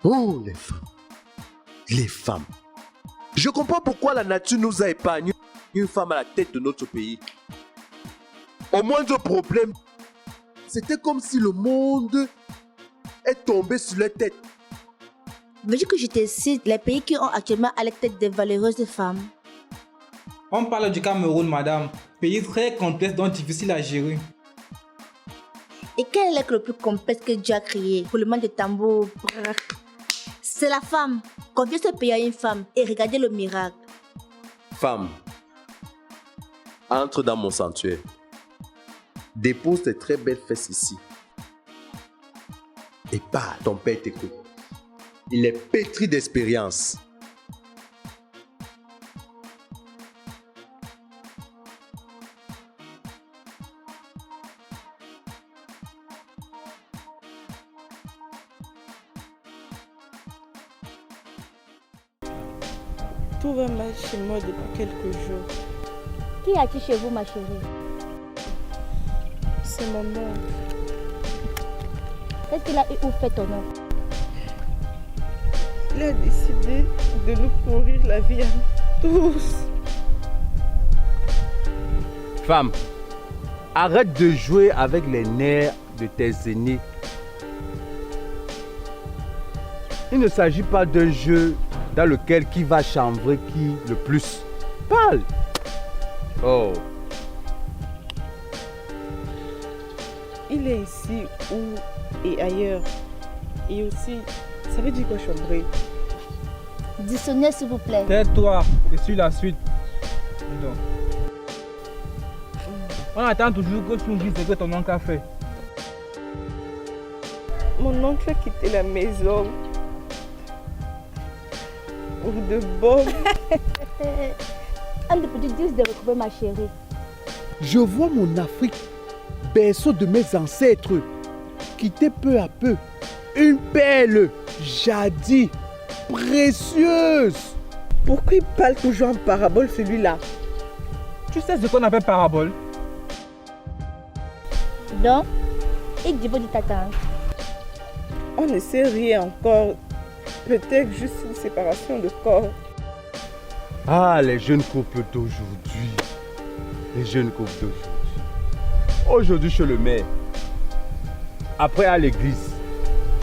Oh, les femmes. Les femmes. Je comprends pourquoi la nature nous a épargné une femme à la tête de notre pays. Au moindre problème, c'était comme si le monde est tombé sur leur tête. Veux-tu que je te cite les pays qui ont actuellement à la tête des valeureuses femmes? On parle du Cameroun, madame. Pays très complexe donc difficile à gérer. Et quel est le plus complexe que Dieu a créé? Pour le monde de tambour. C'est la femme. Confiez ce pays à une femme et regardez le miracle. Femme, entre dans mon sanctuaire. Dépose tes très belles fesses ici. Et parle, ton père t'écoute. Il est pétri d'expérience. Tout va mal chez moi depuis quelques jours. Qui as-tu chez vous, ma chérie? C'est mon oncle. Qu'est-ce qu'il a eu ou fait ton oncle? Il a décidé de nous pourrir la vie à tous. Femme, arrête de jouer avec les nerfs de tes aînés. Il ne s'agit pas d'un jeu dans lequel qui va chambrer qui le plus. Parle. Oh. Il est ici ou et ailleurs. Et aussi, ça veut dire quoi chambrer? Dictionnaire, s'il vous plaît. Tais-toi, je suis la suite. Dis donc. On attend toujours que tu nous dises ce que ton oncle a fait. Mon oncle a quitté la maison. Pour de bon. Un des petits disques de retrouver ma chérie. Je vois mon Afrique, berceau de mes ancêtres, quitter peu à peu une perle jadis précieuse. Pourquoi il parle toujours en parabole celui-là? Tu sais ce qu'on appelle parabole? Donc, il dit de t'attendre. On ne sait rien encore. Peut-être juste une séparation de corps. Ah, les jeunes couples d'aujourd'hui. Les jeunes couples d'aujourd'hui. Aujourd'hui, chez le maire. Après, à l'église.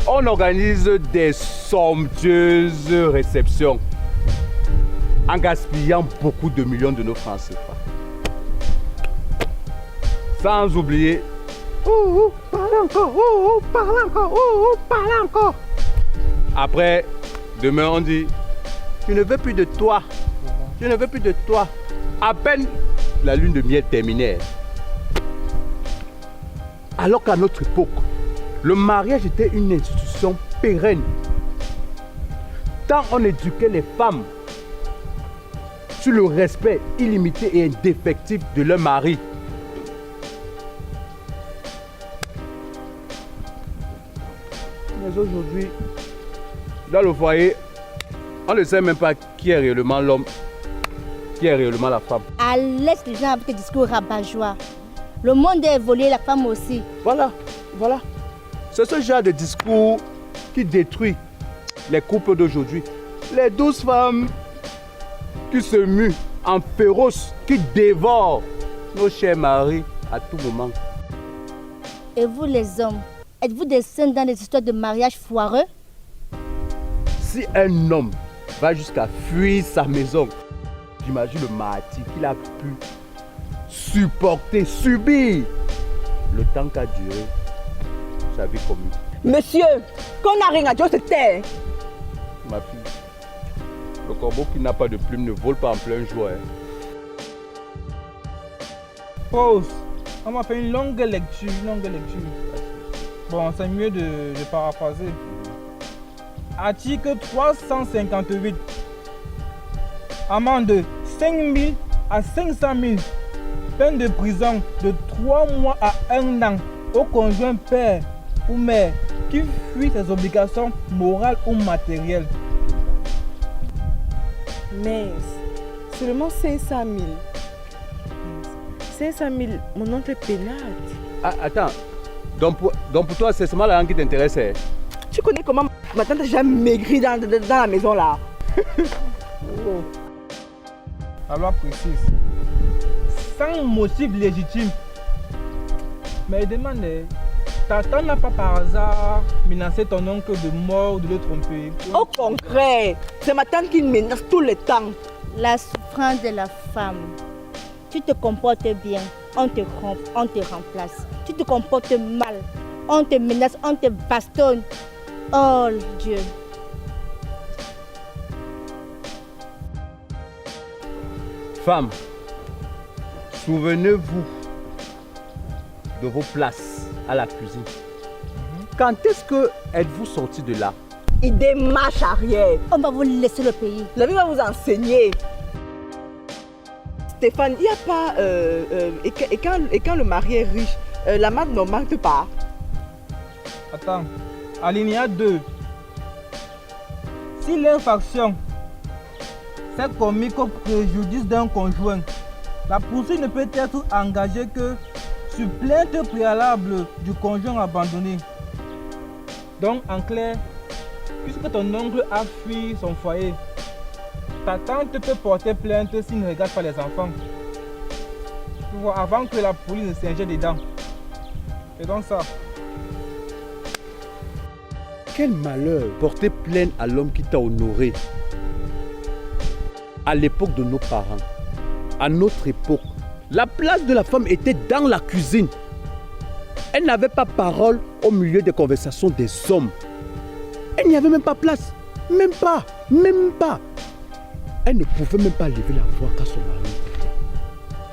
On organise des somptueuses réceptions. En gaspillant beaucoup de millions de nos francs CFA. Sans oublier. Parle encore, parle encore, parle encore. Après, demain on dit, je ne veux plus de toi. Je ne veux plus de toi. À peine la lune de miel terminée. Alors qu'à notre époque, le mariage était une institution pérenne. Tant on éduquait les femmes sur le respect illimité et indéfectible de leur mari. Mais aujourd'hui, dans le foyer, on ne sait même pas qui est réellement l'homme, qui est réellement la femme. À laisse les gens avec tes discours rabat-joie. Le monde a évolué, la femme aussi. Voilà, voilà. C'est ce genre de discours qui détruit les couples d'aujourd'hui. Les douces femmes qui se muent en féroces, qui dévorent nos chers maris à tout moment. Et vous les hommes, êtes-vous des saints dans des histoires de mariage foireux? Si un homme va jusqu'à fuir sa maison, j'imagine le martyr qu'il a pu supporter, subir le temps qu'a duré sa vie commune. Monsieur, qu'on n'a rien à dire, c'est terre. Ma fille, le corbeau qui n'a pas de plume ne vole pas en plein jour. Pause. On m'a fait une longue lecture, Bon, c'est mieux de paraphraser. Article 358. Amende 5 000 à 500 000. Peine de prison de 3 mois à 1 an au conjoint père ou mère qui fuit ses obligations morales ou matérielles. Mais seulement 500 000. 500 000, mon oncle est pénal. Ah, attends, donc pour toi, c'est seulement l'argent qui t'intéresse. Tu connais comment Ma tante a déjà maigri dans la maison là. Oh. La loi précise. Sans motif légitime. Mais il demande, ta tante n'a pas par hasard menacé ton oncle de mort ou de le tromper? Au concret, c'est ma tante qui menace tout le temps. La souffrance de la femme. Tu te comportes bien, on te rompt, on te remplace. Tu te comportes mal, on te menace, on te bastonne. Oh Dieu. Femmes, souvenez-vous de vos places à la cuisine. Quand est-ce que êtes-vous sorti de là? Idée marche arrière. On va vous laisser le pays. La vie va vous enseigner. Stéphane, il n'y a pas... et quand le mari est riche, la marque ne manque pas. Attends. Alinéa 2. Si l'infraction s'est commise au préjudice d'un conjoint, la poursuite ne peut être engagée que sur plainte préalable du conjoint abandonné. Donc, en clair, puisque ton oncle a fui son foyer, ta tante peut porter plainte s'il ne regarde pas les enfants. Tu vois, avant que la police ne s'injecte dedans. C'est donc ça. Quel malheur porter plainte à l'homme qui t'a honoré. À l'époque de nos parents, à notre époque, la place de la femme était dans la cuisine. Elle n'avait pas parole au milieu des conversations des hommes. Elle n'y avait même pas place. Même pas. Elle ne pouvait même pas lever la voix quand son mari était.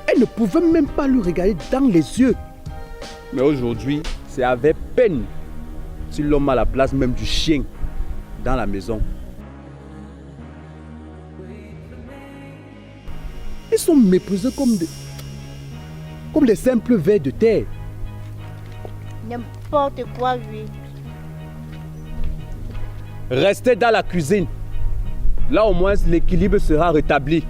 Elle ne pouvait même pas lui regarder dans les yeux. Mais aujourd'hui, c'est avec peine si l'homme a la place même du chien dans la maison. Ils sont méprisés comme des simples vers de terre. N'importe quoi, oui. Restez dans la cuisine. Là au moins l'équilibre sera rétabli.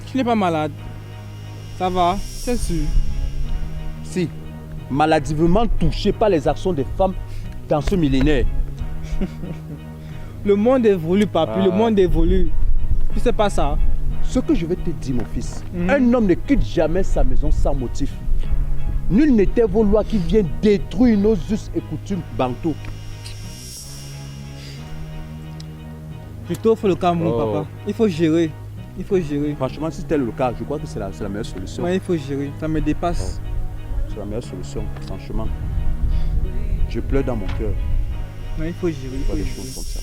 Tu n'es pas malade. Ça va, c'est sûr. Si, maladivement touché par les actions des femmes dans ce millénaire. Le monde évolue, papi, le monde évolue. Tu sais pas ça? Ce que je vais te dire, mon fils, un homme ne quitte jamais sa maison sans motif. Nul n'était vos lois qui viennent détruire nos us et coutumes bantou. Je t'offre le Cameroun, papa. Il faut gérer. Il faut gérer. Franchement, si tel est le cas, je crois que c'est la meilleure solution. Ouais, il faut gérer. Ça me dépasse. C'est la meilleure solution, franchement. Je pleure dans mon cœur. Ouais, il faut gérer. Il faut des choses comme ça.